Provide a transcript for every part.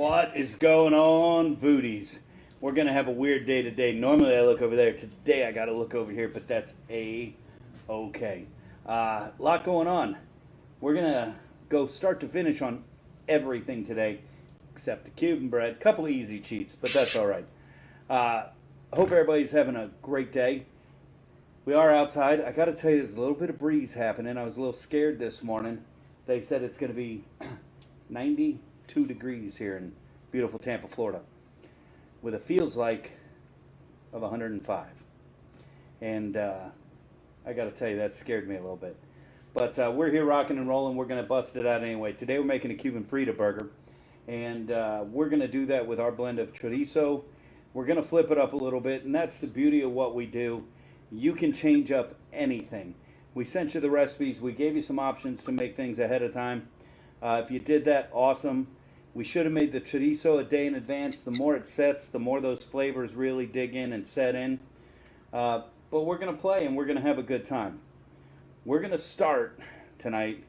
What is going on, VooDoos? We're going to have a weird day today. Normally I look over there. Today I got to look over here, but that's A-okay. Lot going on. We're going to go start to finish on everything today except the Cuban bread. Couple of easy cheats, but that's all right. Hope everybody's having a great day. We are outside. I got to tell you, there's a little bit of breeze happening. I was a little scared this morning. They said it's going to be 92 degrees here in beautiful Tampa, Florida, with it feels like of 105. And I got to tell you, that scared me a little bit. But we're here rocking and rolling. We're going to bust it out anyway. Today we're making a Cuban Frita burger, and we're going to do that with our blend of chorizo. We're going to flip it up a little bit, and that's the beauty of what we do. You can change up anything. We sent you the recipes. We gave you some options to make things ahead of time. If you did that, awesome. We should have made the chorizo a day in advance. The more it sets, the more those flavors really dig in and set in. But we're going to play, and we're going to have a good time. We're going to start tonight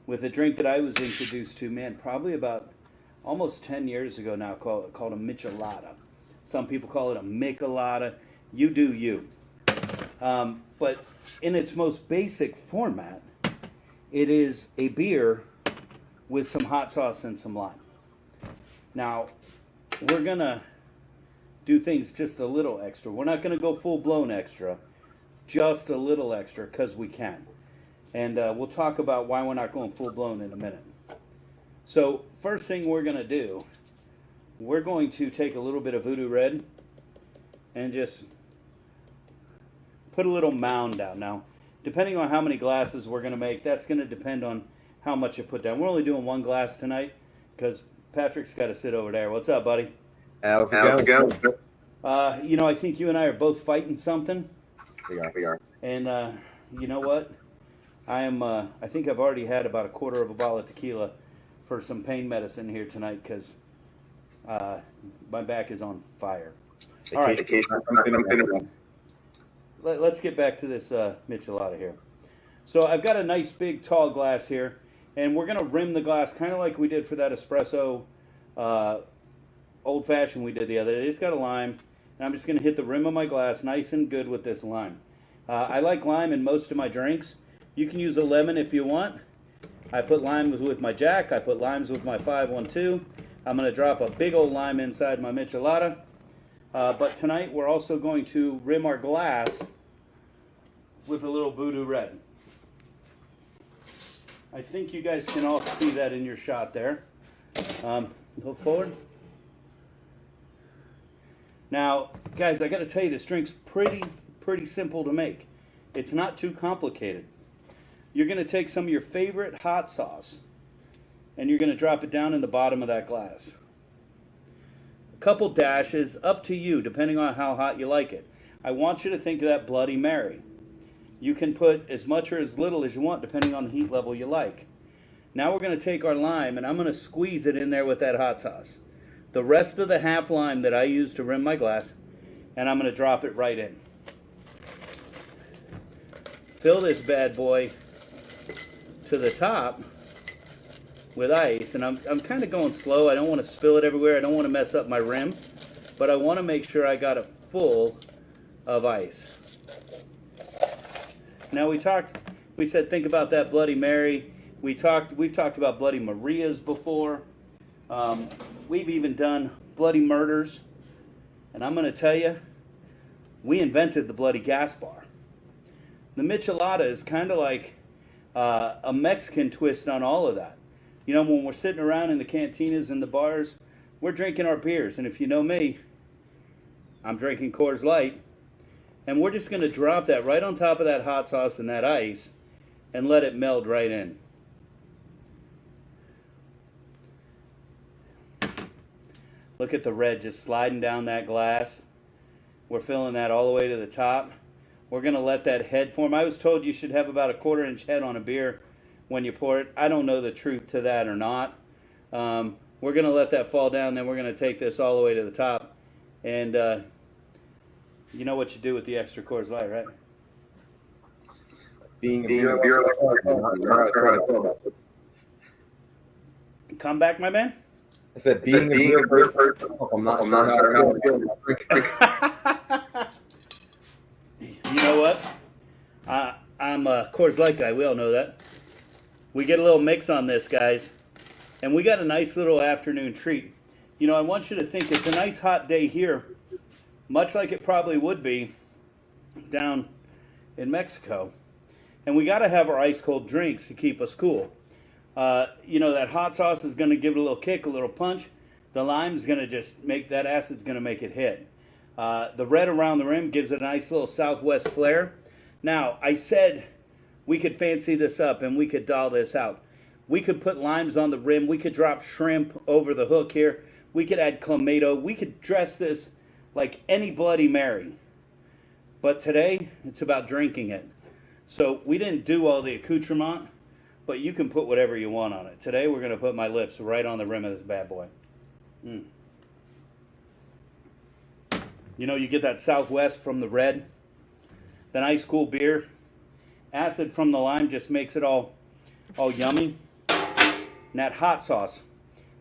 with a drink that I was introduced to, man, probably about almost 10 years ago now, called a michelada. Some people call it a michelada. You do you. But in its most basic format, it is a beer with some hot sauce and some lime. Now, we're going to do things just a little extra. We're not going to go full-blown extra, just a little extra because we can. And we'll talk about why we're not going full-blown in a minute. So, first thing we're going to do, we're going to take a little bit of VooDoo Red and just put a little mound down. Now, depending on how many glasses we're going to make, that's going to depend on how much you put down. We're only doing one glass tonight because Patrick's got to sit over there. What's up, buddy? How's it going? You know, I think you and I are both fighting something. We are. And you know what? I think I've already had about a quarter of a bottle of tequila for some pain medicine here tonight because my back is on fire. All right. Let's get back to this michelada here. So I've got a nice big tall glass here, and we're going to rim the glass kind of like we did for that espresso old-fashioned we did the other day. It's got a lime, and I'm just going to hit the rim of my glass nice and good with this lime. I like lime in most of my drinks. You can use a lemon if you want. I put limes with my Jack. I put limes with my 512. I'm going to drop a big old lime inside my michelada. But tonight we're also going to rim our glass with a little VooDoo Red. I think you guys can all see that in your shot there. Go forward. Now, guys, I got to tell you, this drink's pretty simple to make. It's not too complicated. You're going to take some of your favorite hot sauce, and you're going to drop it down in the bottom of that glass. A couple dashes, up to you, depending on how hot you like it. I want you to think of that Bloody Mary. You can put as much or as little as you want, depending on the heat level you like. Now we're going to take our lime, and I'm going to squeeze it in there with that hot sauce. The rest of the half lime that I used to rim my glass, and I'm going to drop it right in. Fill this bad boy to the top with ice, and I'm kind of going slow. I don't want to spill it everywhere. I don't want to mess up my rim, but I want to make sure I got it full of ice. Now we said think about that Bloody Mary. We've talked about Bloody Marias before. We've even done Bloody Murders, and I'm going to tell you, we invented the Bloody Gas Bar. The michelada is kind of like a Mexican twist on all of that. You know, when we're sitting around in the cantinas and the bars, we're drinking our beers. And if you know me, I'm drinking Coors Light. And we're just going to drop that right on top of that hot sauce and that ice and let it meld right in. Look at the red just sliding down that glass. We're filling that all the way to the top. We're going to let that head form. I was told you should have about a 1/4 inch head on a beer when you pour it. I don't know the truth to that or not. We're going to let that fall down, then we're going to take this all the way to the top. And you know what you do with the extra Coors Light, right? Being a beer Come back, my man. I said being a beer person, I'm not sure how to feel. You know what? I'm a Coors Light guy. We all know that. We get a little mix on this, guys. And we got a nice little afternoon treat. You know, I want you to think it's a nice hot day here, much like it probably would be down in Mexico. And we got to have our ice cold drinks to keep us cool. You know, that hot sauce is going to give it a little kick, a little punch. The lime's going to just make that acid's going to make it hit. The red around the rim gives it a nice little Southwest flair. Now, I said we could fancy this up and we could doll this out. We could put limes on the rim. We could drop shrimp over the hook here. We could add clamato. We could dress this like any Bloody Mary. But today, it's about drinking it. So we didn't do all the accoutrement, but you can put whatever you want on it. Today, we're going to put my lips right on the rim of this bad boy. You know, you get that Southwest from the red, the nice cool beer. Acid from the lime just makes it all yummy. And that hot sauce.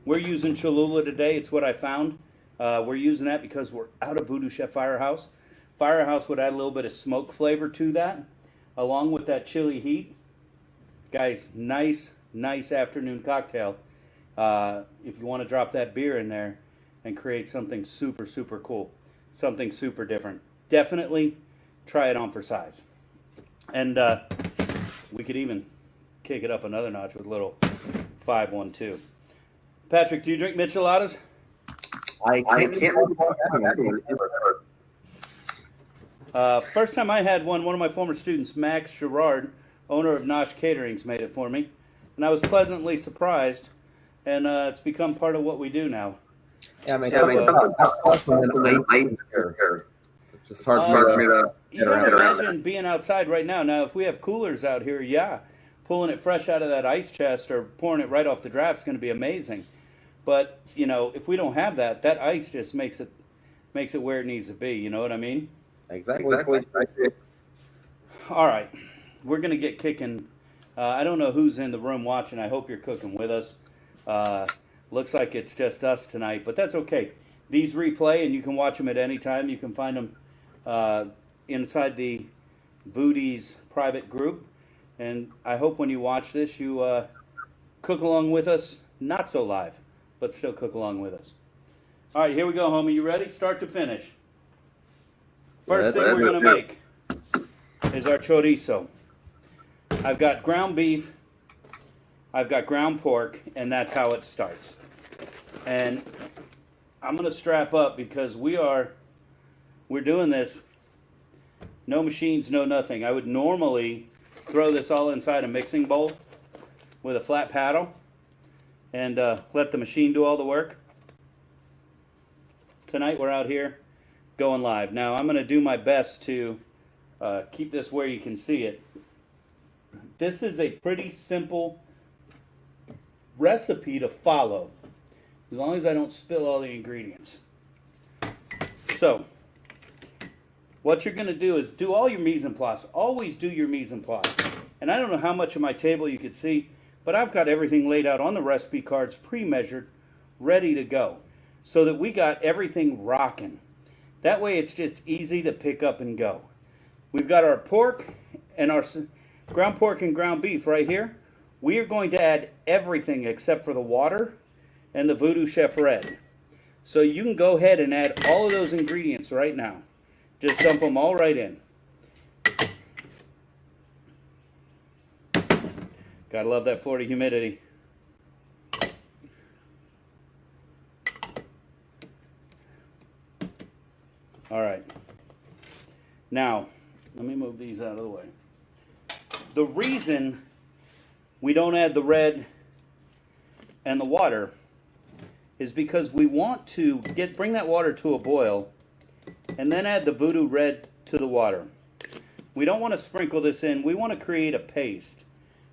We're using Cholula today. It's what I found. We're using that because we're out of VooDoo Chef Firehouse. Firehouse would add a little bit of smoke flavor to that, along with that chili heat. Guys, nice afternoon cocktail. If you want to drop that beer in there and create something super, super cool. Something super different. Definitely try it on for size. And we could even kick it up another notch with a little 512. Patrick, do you drink micheladas? I can't recall having one. First time I had one of my former students, Max Gerard, owner of Nosh Caterings, made it for me. And I was pleasantly surprised. And it's become part of what we do now. Yeah, I mean, it's just hard for me to you can imagine being outside right now. Now, if we have coolers out here, yeah, pulling it fresh out of that ice chest or pouring it right off the draft is going to be amazing. But, you know, if we don't have that, that ice just makes it where it needs to be. You know what I mean? Exactly. All right. We're going to get kicking. I don't know who's in the room watching. I hope you're cooking with us. Looks like it's just us tonight, but that's okay. These replay, and you can watch them at any time. You can find them inside the VooDoo's private group. And I hope when you watch this, you cook along with us. Not so live, but still cook along with us. All right, here we go, homie. You ready? Start to finish. First thing we're going to make is our chorizo. I've got ground beef. I've got ground pork, and that's how it starts. And I'm going to strap up because we're doing this. No machines, no nothing. I would normally throw this all inside a mixing bowl with a flat paddle and let the machine do all the work. Tonight we're out here going live. Now I'm going to do my best to keep this where you can see it. This is a pretty simple recipe to follow, as long as I don't spill all the ingredients. So, what you're going to do is do all your mise en place. Always do your mise en place. And I don't know how much of my table you could see, but I've got everything laid out on the recipe cards, pre-measured, ready to go, so that we got everything rocking. That way it's just easy to pick up and go. We've got our pork and our ground pork and ground beef right here. We are going to add everything except for the water and the VooDoo Chef Red. So you can go ahead and add all of those ingredients right now. Just dump them all right in. Gotta love that Florida humidity. All right. Now, let me move these out of the way. The reason we don't add the red and the water is because we want to bring that water to a boil and then add the VooDoo Red to the water. We don't want to sprinkle this in. We want to create a paste.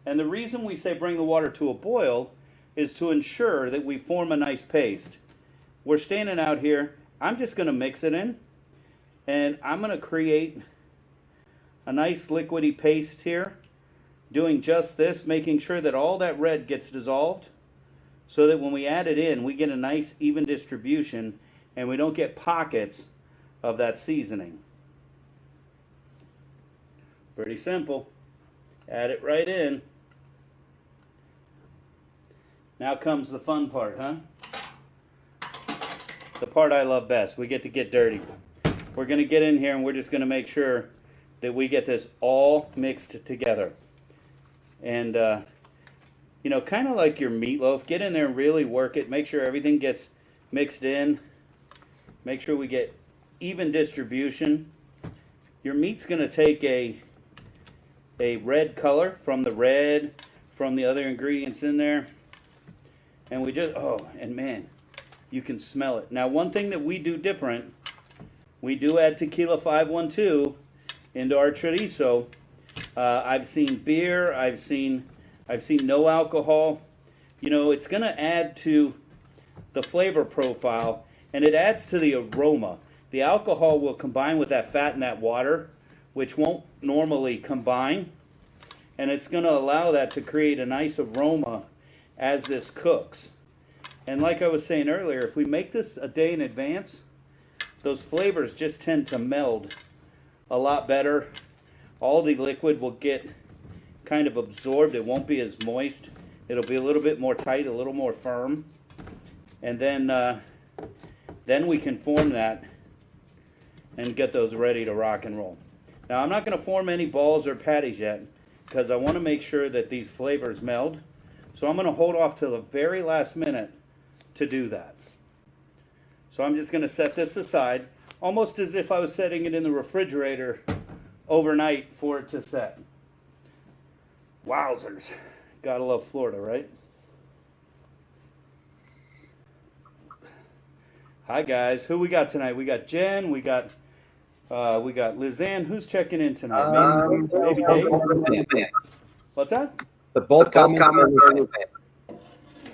And the reason we say bring the water to a boil is to ensure that we form a nice paste. We're standing out here. I'm just going to mix it in. And I'm going to create a nice liquidy paste here. Doing just this, making sure that all that red gets dissolved so that when we add it in, we get a nice even distribution and we don't get pockets of that seasoning. Pretty simple. Add it right in. Now comes the fun part, huh? The part I love best. We get to get dirty. We're going to get in here and we're just going to make sure that we get this all mixed together. And, you know, kind of like your meatloaf, get in there and really work it. Make sure everything gets mixed in. Make sure we get even distribution. Your meat's going to take a red color from the other ingredients in there. And we just, oh, and man, you can smell it. Now, one thing that we do different, we do add tequila 512 into our chorizo. I've seen beer, I've seen no alcohol. You know, it's going to add to the flavor profile, and it adds to the aroma. The alcohol will combine with that fat and that water, which won't normally combine, and it's going to allow that to create a nice aroma as this cooks. And like I was saying earlier, if we make this a day in advance, those flavors just tend to meld a lot better. All the liquid will get kind of absorbed. It won't be as moist. It'll be a little bit more tight, a little more firm. And then we can form that and get those ready to rock and roll. Now, I'm not going to form any balls or patties yet because I want to make sure that these flavors meld. So I'm going to hold off till the very last minute to do that. So I'm just going to set this aside, almost as if I was setting it in the refrigerator overnight for it to set. Wowzers. Gotta love Florida, right? Hi guys, who we got tonight? We got Jen, we got Lizanne. Who's checking in tonight? Maybe Dave? What's that? The both comments are.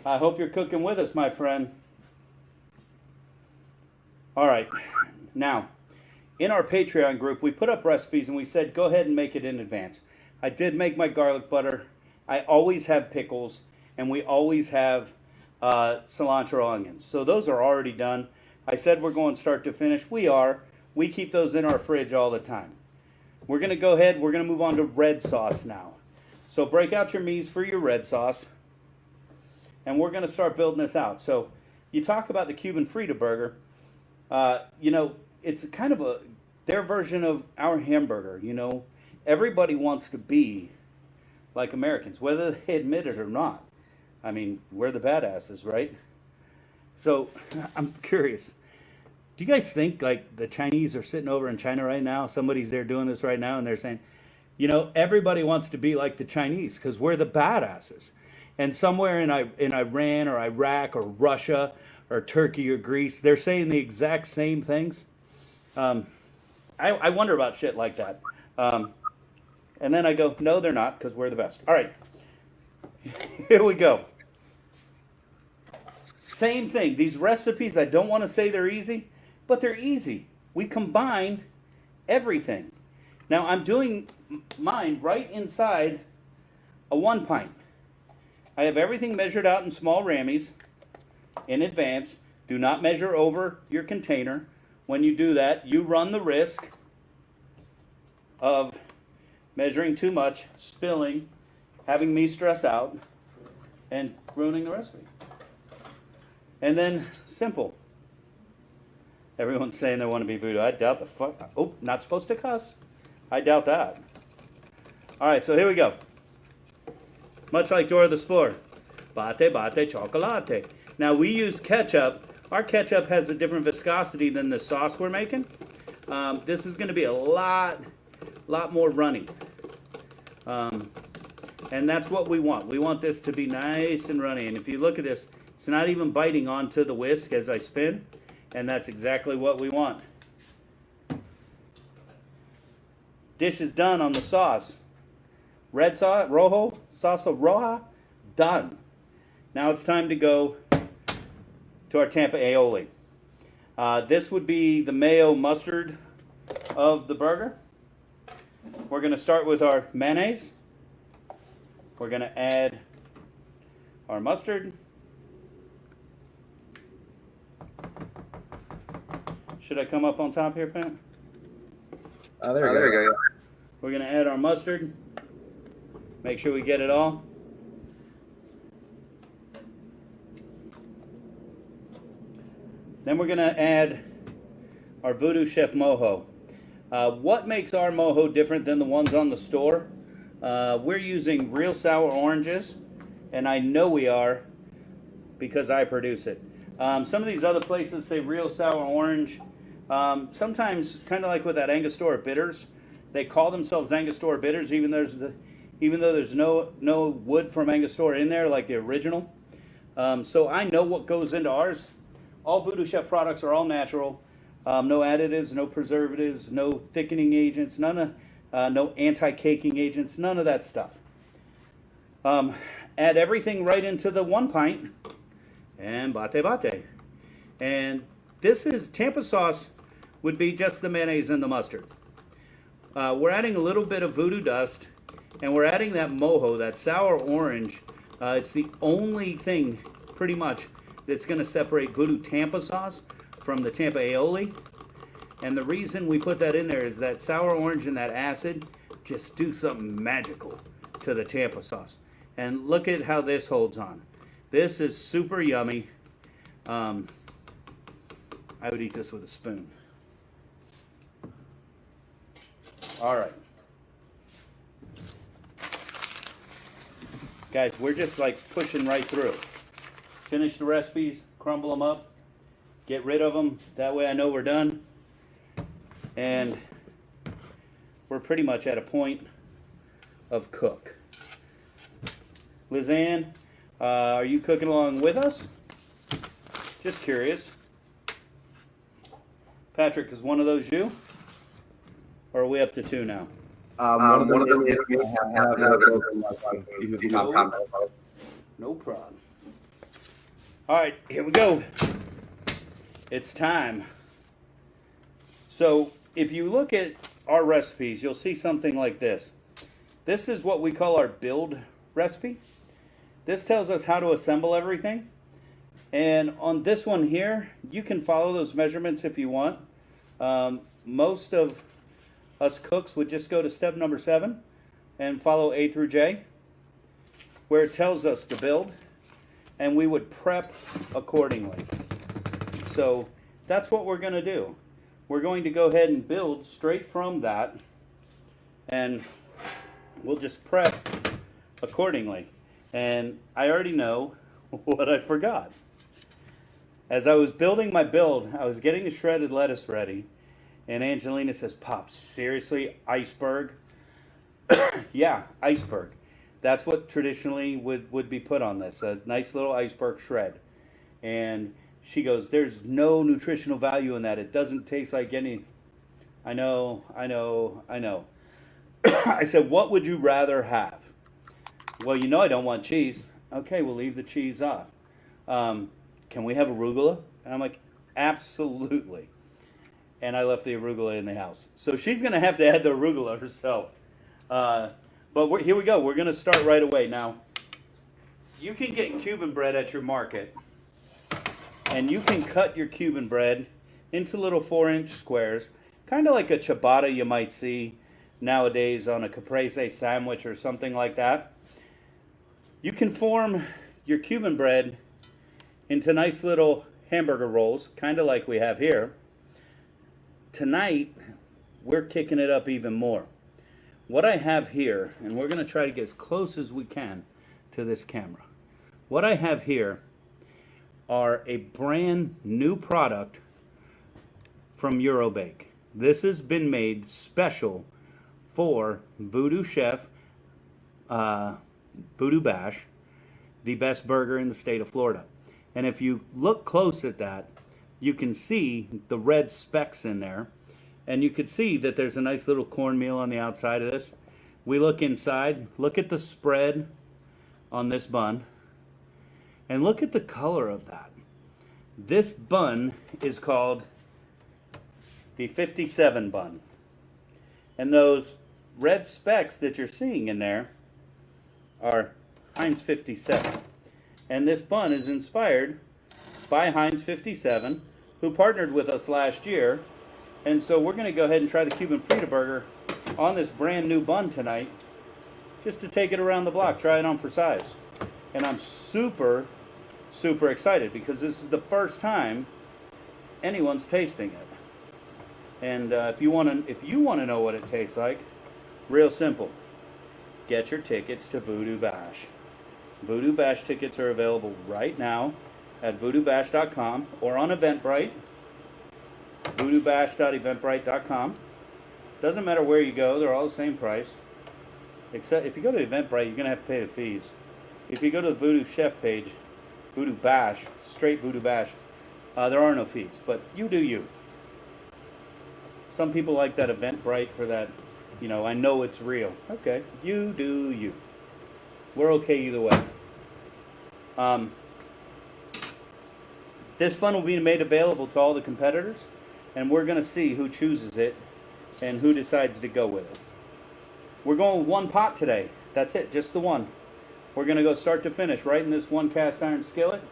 I hope you're cooking with us, my friend. All right. Now, in our Patreon group, we put up recipes and we said, go ahead and make it in advance. I did make my garlic butter. I always have pickles, and we always have cilantro onions. So those are already done. I said we're going start to finish. We are. We keep those in our fridge all the time. We're going to go ahead. We're going to move on to red sauce now. So break out your mies for your red sauce. And we're going to start building this out. So you talk about the Cuban Frita burger. You know, it's kind of their version of our hamburger. You know, everybody wants to be like Americans, whether they admit it or not. I mean, we're the badasses, right? So I'm curious. Do you guys think like the Chinese are sitting over in China right now? Somebody's there doing this right now, and they're saying, you know, everybody wants to be like the Chinese because we're the badasses. And somewhere in Iran or Iraq or Russia or Turkey or Greece, they're saying the exact same things. I wonder about shit like that. And then I go, no, they're not, because we're the best. All right, here we go. Same thing. These recipes, I don't want to say they're easy, but they're easy. We combine everything. Now, I'm doing mine right inside a 1 pint. I have everything measured out in small rammies in advance. Do not measure over your container. When you do that, you run the risk of measuring too much, spilling, having me stress out, and ruining the recipe. And then, simple. Everyone's saying they want to be VooDoo. I doubt the fuck. Oh, not supposed to cuss. I doubt that. All right, so here we go. Much like Dora the Explorer. Bate, bate, chocolate. Now, we use ketchup. Our ketchup has a different viscosity than the sauce we're making. This is going to be a lot more runny. And that's what we want. We want this to be nice and runny. And if you look at this, it's not even biting onto the whisk as I spin. And that's exactly what we want. Dish is done on the sauce. Red sauce, rojo, salsa roja, done. Now it's time to go to our Tampa aioli. This would be the mayo mustard of the burger. We're going to start with our mayonnaise. We're going to add our mustard. Should I come up on top here, Pat? There we go. We're going to add our mustard. Make sure we get it all. Then we're going to add our VooDoo Chef mojo. What makes our mojo different than the ones on the store? We're using real sour oranges, and I know we are because I produce it. Some of these other places say real sour orange. Sometimes, kind of like with that Angostura bitters, they call themselves Angostura bitters, even though there's no wood from Angostura in there, like the original. So I know what goes into ours. All VooDoo Chef products are all natural. No additives, no preservatives, no thickening agents, no anti-caking agents, none of that stuff. Add everything right into the 1 pint and bate. And this is Tampa sauce would be just the mayonnaise and the mustard. We're adding a little bit of voodoo dust, and we're adding that mojo, that sour orange. It's the only thing, pretty much, that's going to separate VooDoo Tampa sauce from the Tampa aioli. And the reason we put that in there is that sour orange and that acid just do something magical to the Tampa sauce. And look at how this holds on. This is super yummy. I would eat this with a spoon. All right. Guys, we're just like pushing right through. Finish the recipes, crumble them up, get rid of them. That way I know we're done. And we're pretty much at a point of cook. Lizanne, are you cooking along with us? Just curious. Patrick, is one of those you? Or are we up to 2 now? One of them is No problem. All right, here we go. It's time. So if you look at our recipes, you'll see something like this. This is what we call our build recipe. This tells us how to assemble everything. And on this one here, you can follow those measurements if you want. Most of us cooks would just go to step number 7 and follow A through J, where it tells us to build, and we would prep accordingly. So that's what we're going to do. We're going to go ahead and build straight from that, and we'll just prep accordingly. And I already know what I forgot. As I was building my build, I was getting the shredded lettuce ready, and Angelina says, "Pop, seriously, iceberg?" Yeah, iceberg. That's what traditionally would be put on this, a nice little iceberg shred. And she goes, "There's no nutritional value in that. It doesn't taste like any." I know. I said, "What would you rather have?" "Well, you know I don't want cheese." "Okay, we'll leave the cheese off." "Can we have arugula?" And I'm like, "Absolutely." And I left the arugula in the house. So she's going to have to add the arugula herself. But here we go. We're going to start right away. Now, you can get Cuban bread at your market. And you can cut your Cuban bread into little 4-inch squares. Kind of like a ciabatta you might see nowadays on a caprese sandwich or something like that. You can form your Cuban bread into nice little hamburger rolls, kind of like we have here. Tonight, we're kicking it up even more. What I have here, and we're going to try to get as close as we can to this camera. What I have here are a brand new product from Eurobake. This has been made special for VooDoo Chef, VooDoo Bash, the best burger in the state of Florida. And if you look close at that, you can see the red specks in there. And you can see that there's a nice little cornmeal on the outside of this. We look inside, look at the spread on this bun, and look at the color of that. This bun is called the 57 bun. And those red specks that you're seeing in there are Heinz 57. And this bun is inspired by Heinz 57, who partnered with us last year. And so we're going to go ahead and try the Cuban Frita burger on this brand new bun tonight, just to take it around the block, try it on for size. And I'm super, super excited because this is the first time anyone's tasting it. And if you want to know what it tastes like, real simple. Get your tickets to VooDoo Bash. VooDoo Bash tickets are available right now at VooDooBash.com or on Eventbrite. VooDooBash.eventbrite.com. Doesn't matter where you go; they're all the same price. Except if you go to Eventbrite, you're gonna have to pay the fees. If you go to the VooDoo Chef page, VooDoo Bash, straight VooDoo Bash, there are no fees. But you do you. Some people like that Eventbrite for that. You know, I know it's real. Okay, you do you. We're okay either way. This bun will be made available to all the competitors, and we're going to see who chooses it and who decides to go with it. We're going with one pot today. That's it, just the one. We're going to go start to finish right in this one cast iron skillet,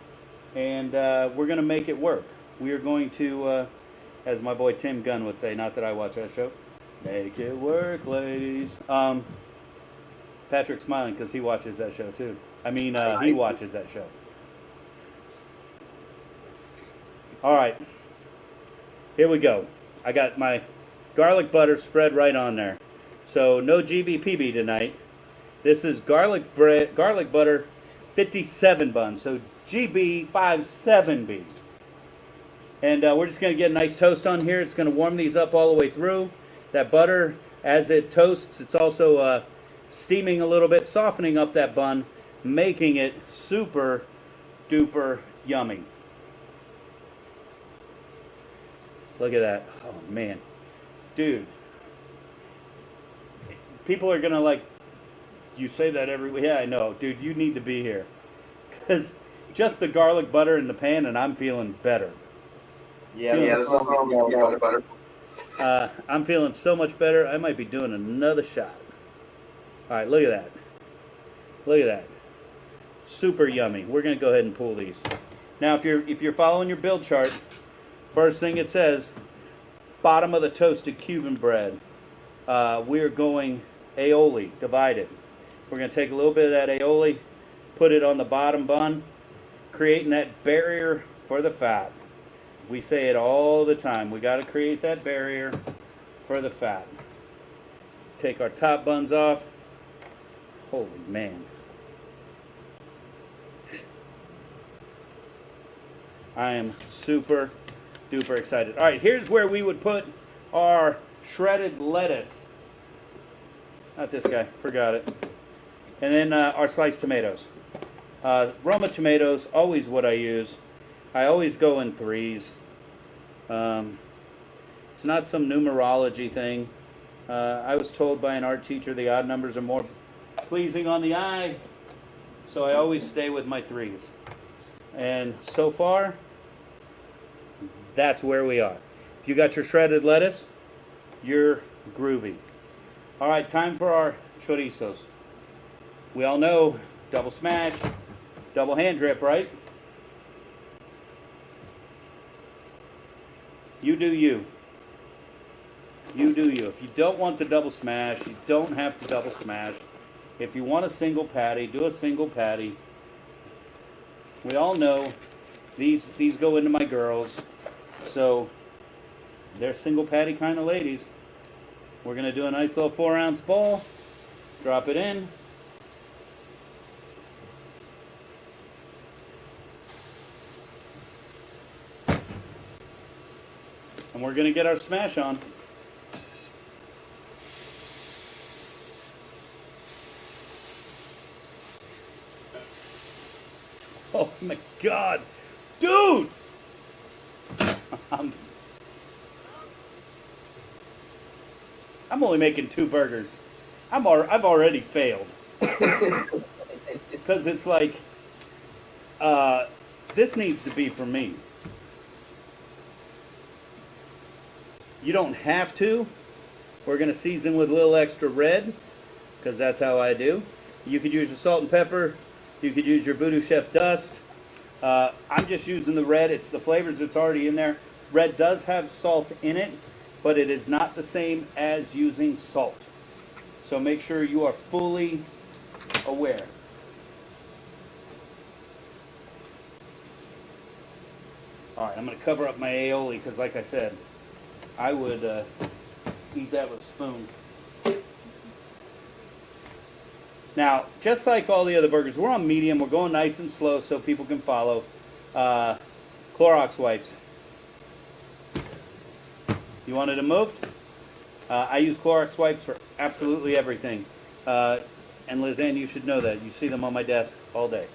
and we're going to make it work. We are going to, as my boy Tim Gunn would say, not that I watch that show, make it work, ladies. Patrick's smiling because he watches that show too. I mean, he watches that show. All right, here we go. I got my garlic butter spread right on there. So no GBPB tonight. This is garlic butter 57 bun. So GB57B. And we're just going to get a nice toast on here. It's going to warm these up all the way through. That butter, as it toasts, it's also steaming a little bit, softening up that bun, making it super duper yummy. Look at that. Oh, man. Dude. People are going to like, you say that every week. Yeah, I know. Dude, you need to be here. Because just the garlic butter in the pan, and I'm feeling better. Yeah, there's no garlic butter. I'm feeling so much better. I might be doing another shot. All right, look at that. Look at that. Super yummy. We're going to go ahead and pull these. Now, if you're following your build chart, first thing it says, bottom of the toasted Cuban bread. We're going aioli, divided. We're going to take a little bit of that aioli, put it on the bottom bun, creating that barrier for the fat. We say it all the time. We got to create that barrier for the fat. Take our top buns off. Holy man. I am super duper excited. All right, here's where we would put our shredded lettuce. Not this guy, forgot it. And then our sliced tomatoes. Roma tomatoes, always what I use. I always go in threes. It's not some numerology thing. I was told by an art teacher the odd numbers are more pleasing on the eye, so I always stay with my threes. And so far, that's where we are. If you got your shredded lettuce, you're groovy. All right, time for our chorizos. We all know double smash, double hand drip, right? You do you. You do you. If you don't want the double smash, you don't have to double smash. If you want a single patty, do a single patty. We all know these go into my girls, so they're single patty kind of ladies. We're going to do a nice little 4-ounce ball, drop it in. And we're going to get our smash on. Oh my God, dude! I'm only making 2 burgers. I've already failed because it's like this needs to be for me. You don't have to. We're gonna season with a little extra red because that's how I do. You could use your salt and pepper. You could use your VooDoo Chef dust. I'm just using the red. It's the flavors that's already in there. bread does have salt in it, but it is not the same as using salt. So make sure you are fully aware. All right, I'm going to cover up my aioli because, like I said, I would eat that with a spoon. Now, just like all the other burgers, we're on medium. We're going nice and slow so people can follow. Clorox wipes. You wanted to move? I use Clorox wipes for absolutely everything. And Lizanne, you should know that. You see them on my desk all day.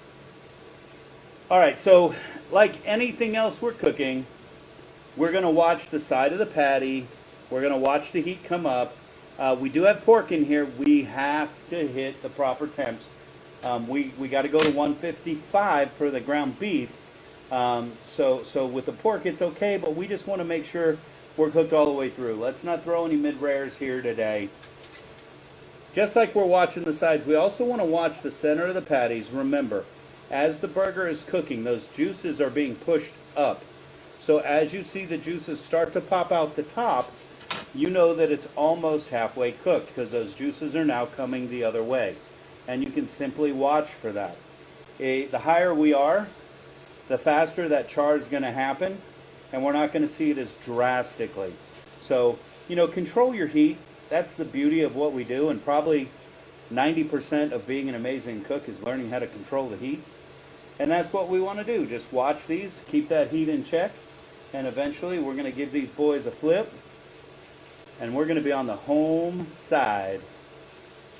All right, so like anything else we're cooking, we're going to watch the side of the patty. We're going to watch the heat come up. We do have pork in here. We have to hit the proper temps. We got to go to 155 for the ground beef. So with the pork, it's okay, but we just want to make sure we're cooked all the way through. Let's not throw any mid-rares here today. Just like we're watching the sides, we also want to watch the center of the patties. Remember, as the burger is cooking, those juices are being pushed up. So as you see the juices start to pop out the top, you know that it's almost halfway cooked because those juices are now coming the other way. And you can simply watch for that. The higher we are, the faster that char is going to happen, and we're not going to see it as drastically. So, you know, control your heat. That's the beauty of what we do, and probably 90% of being an amazing cook is learning how to control the heat. And that's what we want to do. Just watch these, keep that heat in check, and eventually we're going to give these boys a flip, and we're going to be on the home side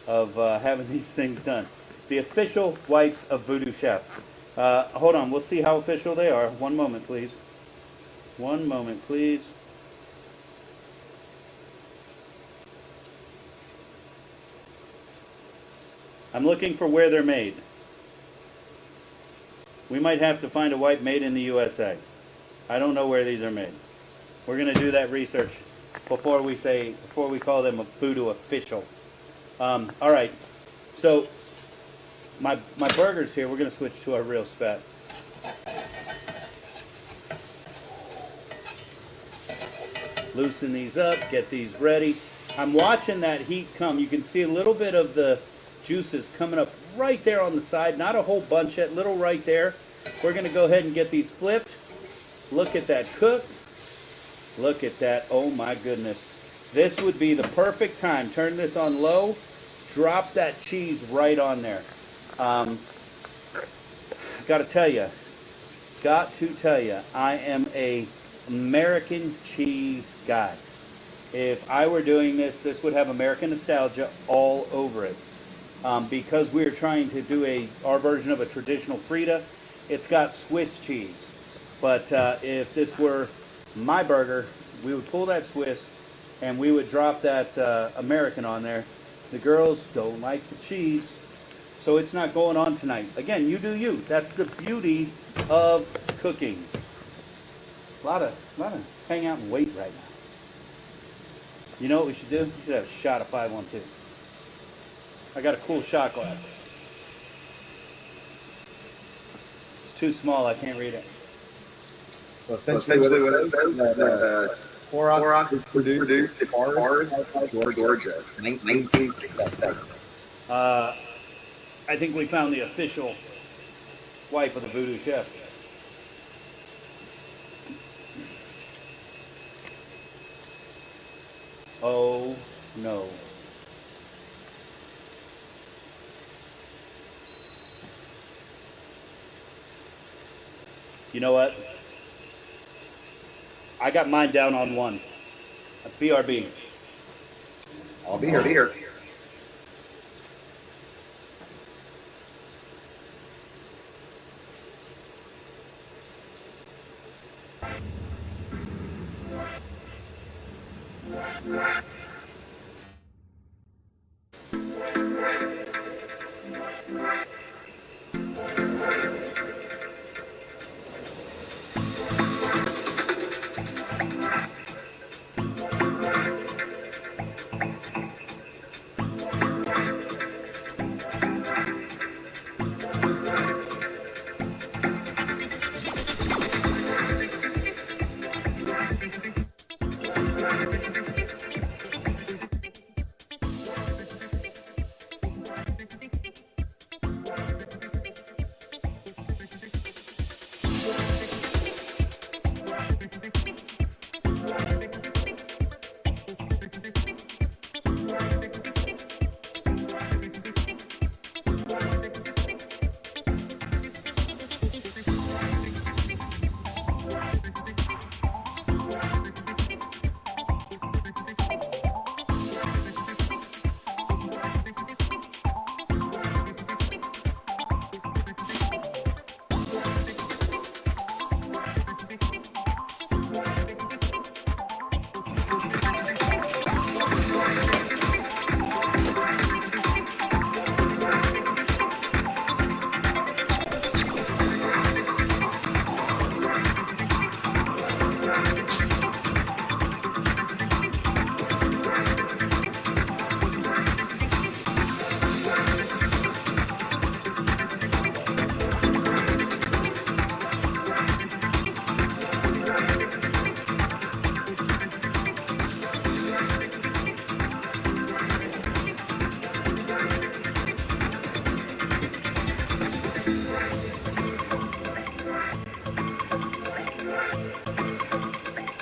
of having these things done. The official wipes of VooDoo Chef. Hold on, we'll see how official they are. One moment, please. One moment, please. I'm looking for where they're made. We might have to find a wipe made in the USA. I don't know where these are made. We're going to do that research before we call them a VooDoo official. All right, so my burgers here, we're going to switch to our real spat. Loosen these up, get these ready. I'm watching that heat come. You can see a little bit of the juices coming up right there on the side. Not a whole bunch yet, little right there. We're going to go ahead and get these flipped. Look at that cook. Look at that. Oh my goodness. This would be the perfect time. Turn this on low. Drop that cheese right on there. Got to tell you, I am a American cheese guy. If I were doing this, this would have American nostalgia all over it. Because we're trying to do our version of a traditional Frita, it's got Swiss cheese. But if this were my burger, we would pull that Swiss and we would drop that American on there. The girls don't like the cheese, so it's not going on tonight. Again, you do you. That's the beauty of cooking. A lot of hang out and wait right now. You know what we should do? We should have a shot of 512. I got a cool shot glass. It's too small, I can't read it. So essentially what it says, Clorox is produced in Georgia, 1967. I think we found the official wipe of the VooDoo Chef. Oh no. You know what? I got mine down on one. BRB. I'll be here.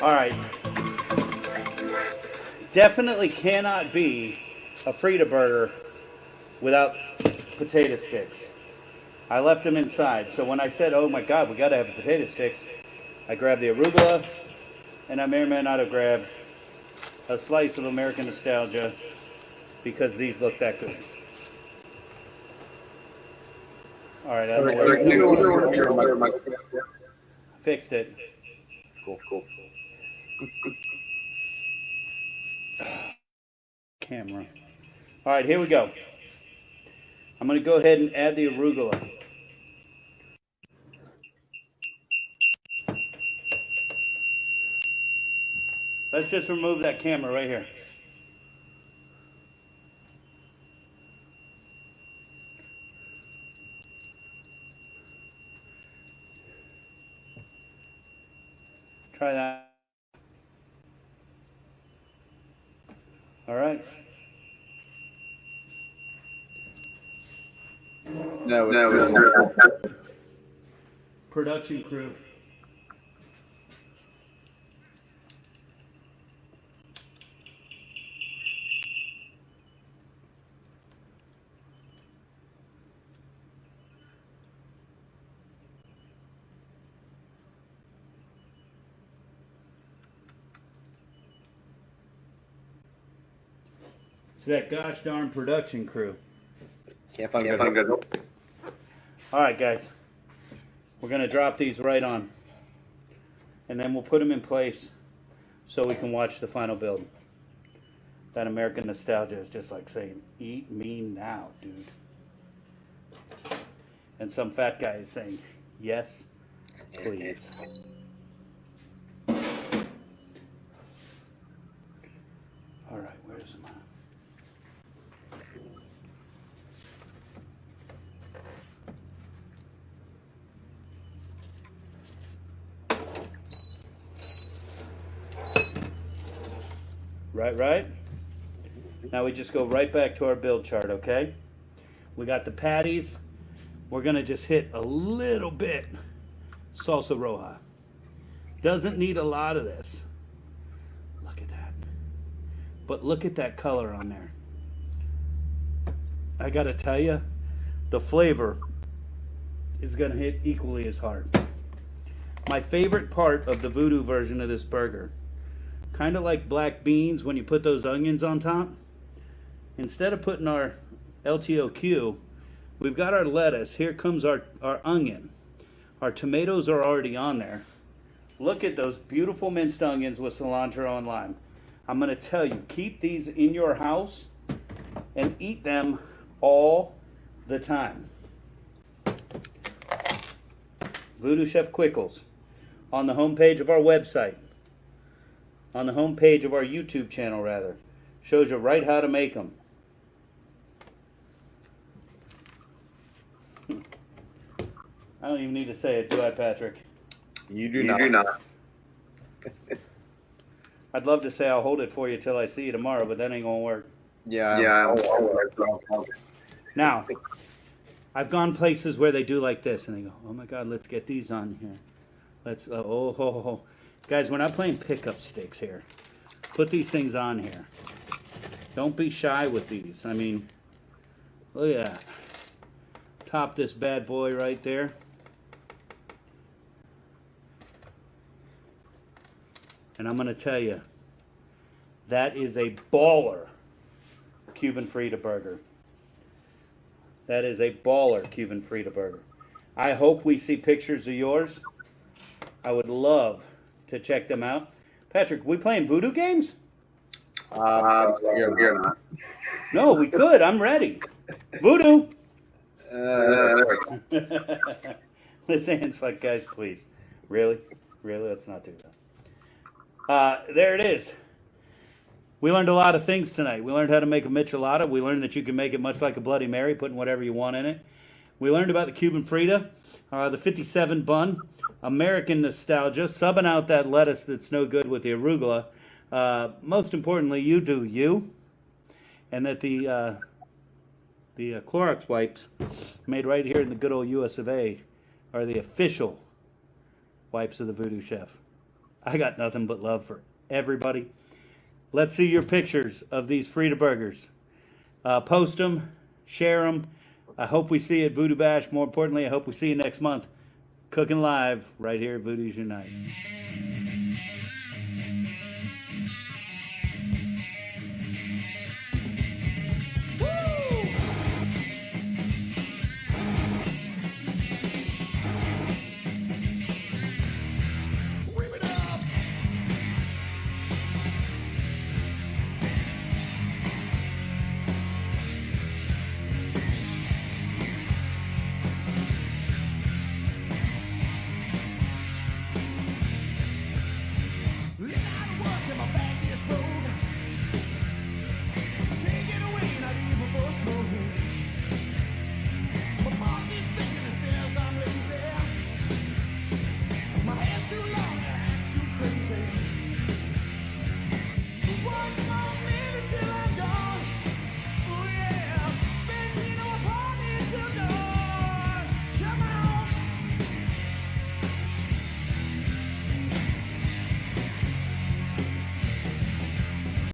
All right. Definitely cannot be a Frita burger without potato sticks. I left them inside, so when I said, oh my God, we gotta have potato sticks, I grabbed the arugula, and I may or may not have grabbed a slice of American nostalgia because these look that good. All right, I don't know where fixed it. Cool, cool. Camera. All right, here we go. I'm going to go ahead and add the arugula. Let's just remove that camera right here. Try that. All right. No, Production crew. It's that gosh darn production crew. Can't find good. All right, guys. We're going to drop these right on. And then we'll put them in place so we can watch the final build. That American nostalgia is just like saying, eat me now, dude. And some fat guy is saying, yes, please. All right, where's my... Right. Now we just go right back to our build chart, okay? We got the patties. We're gonna just hit a little bit salsa roja. Doesn't need a lot of this. Look at that. But look at that color on there. I gotta tell you, the flavor is gonna hit equally as hard. My favorite part of the VooDoo version of this burger, kind of like black beans when you put those onions on top. Instead of putting our LTOQ, we've got our lettuce. Here comes our onion. Our tomatoes are already on there. Look at those beautiful minced onions with cilantro and lime. I'm going to tell you, keep these in your house and eat them all the time. VooDoo Chef Quickles on the homepage of our website. On the homepage of our YouTube channel, rather. Shows you right how to make them. I don't even need to say it, do I, Patrick? You do not. I'd love to say I'll hold it for you till I see you tomorrow, but that ain't gonna work. Yeah. Now, I've gone places where they do like this, and they go, "Oh my God, let's get these on here. Let's Guys, we're not playing pickup sticks here. Put these things on here. Don't be shy with these. I mean, look at that. Top this bad boy right there. And I'm going to tell you, that is a baller Cuban Frita burger. That is a baller Cuban Frita burger. I hope we see pictures of yours. I would love to check them out. Patrick, we playing VooDoo games? You're not. No, we could. I'm ready. VooDoo. Listen, it's like, guys, please. Really? Let's not do that. There it is. We learned a lot of things tonight. We learned how to make a michelada. We learned that you can make it much like a Bloody Mary, putting whatever you want in it. We learned about the Cuban Frita, the 57 bun, American nostalgia, subbing out that lettuce that's no good with the arugula. Most importantly, you do you. And that the Clorox wipes made right here in the good old US of A are the official wipes of the VooDoo Chef. I got nothing but love for everybody. Let's see your pictures of these Frita burgers. Post them, share them. I hope we see you at VooDoo Bash. More importantly, I hope we see you next month. Cooking live right here at VooDoo's Unite.